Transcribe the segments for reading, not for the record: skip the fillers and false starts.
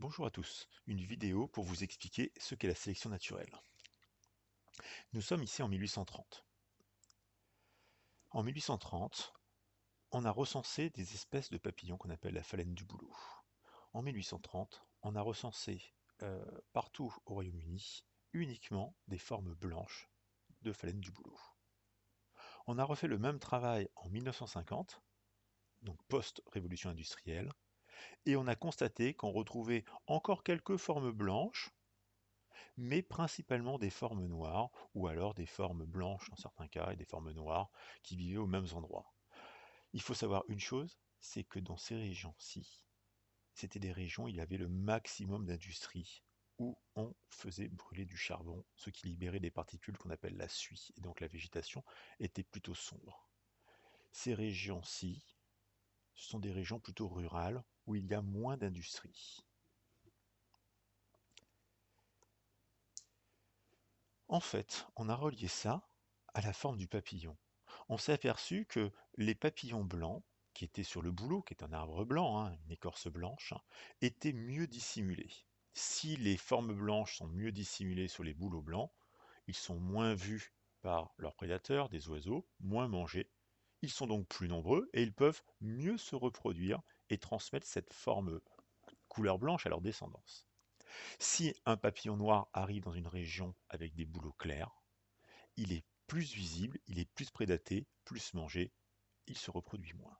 Bonjour à tous, une vidéo pour vous expliquer ce qu'est la sélection naturelle. Nous sommes ici en 1830. En 1830, on a recensé des espèces de papillons qu'on appelle la phalène du bouleau. En 1830, on a recensé partout au Royaume-Uni uniquement des formes blanches de phalène du bouleau. On a refait le même travail en 1950, donc post-révolution industrielle, et on a constaté qu'on retrouvait encore quelques formes blanches, mais principalement des formes noires, ou alors des formes blanches dans certains cas, et des formes noires qui vivaient aux mêmes endroits. Il faut savoir une chose, c'est que dans ces régions-ci, c'était des régions où il y avait le maximum d'industrie, où on faisait brûler du charbon, ce qui libérait des particules qu'on appelle la suie, et donc la végétation était plutôt sombre. Ces régions-ci, ce sont des régions plutôt rurales, où il y a moins d'industrie. En fait, on a relié ça à la forme du papillon. On s'est aperçu que les papillons blancs, qui étaient sur le bouleau, qui est un arbre blanc, hein, une écorce blanche, étaient mieux dissimulés. Si les formes blanches sont mieux dissimulées sur les bouleaux blancs, ils sont moins vus par leurs prédateurs, des oiseaux, moins mangés. Ils sont donc plus nombreux et ils peuvent mieux se reproduire et transmettre cette forme couleur blanche à leur descendance. Si un papillon noir arrive dans une région avec des bouleaux clairs, il est plus visible, il est plus prédaté, plus mangé, il se reproduit moins.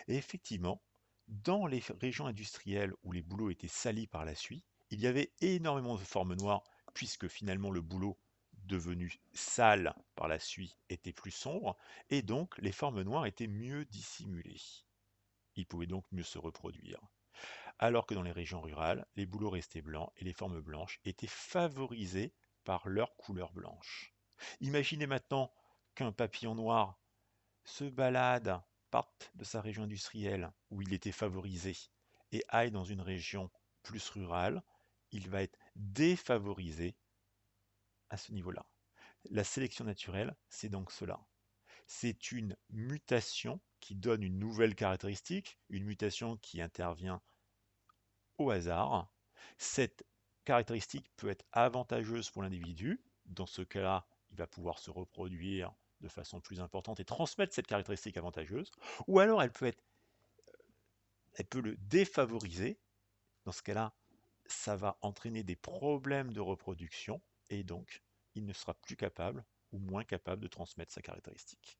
Et effectivement, dans les régions industrielles où les bouleaux étaient salis par la suie, il y avait énormément de formes noires, puisque finalement le bouleau devenu sale par la suie était plus sombre, et donc les formes noires étaient mieux dissimulées. Ils pouvaient donc mieux se reproduire. Alors que dans les régions rurales, les bouleaux restaient blancs et les formes blanches étaient favorisées par leur couleur blanche. Imaginez maintenant qu'un papillon noir se balade, parte de sa région industrielle où il était favorisé et aille dans une région plus rurale, il va être défavorisé à ce niveau-là. La sélection naturelle, c'est donc cela. C'est une mutation qui donne une nouvelle caractéristique, une mutation qui intervient au hasard. Cette caractéristique peut être avantageuse pour l'individu. Dans ce cas-là, il va pouvoir se reproduire de façon plus importante et transmettre cette caractéristique avantageuse. Ou alors elle peut le défavoriser. Dans ce cas-là, ça va entraîner des problèmes de reproduction et donc il ne sera plus capable ou moins capable de transmettre sa caractéristique.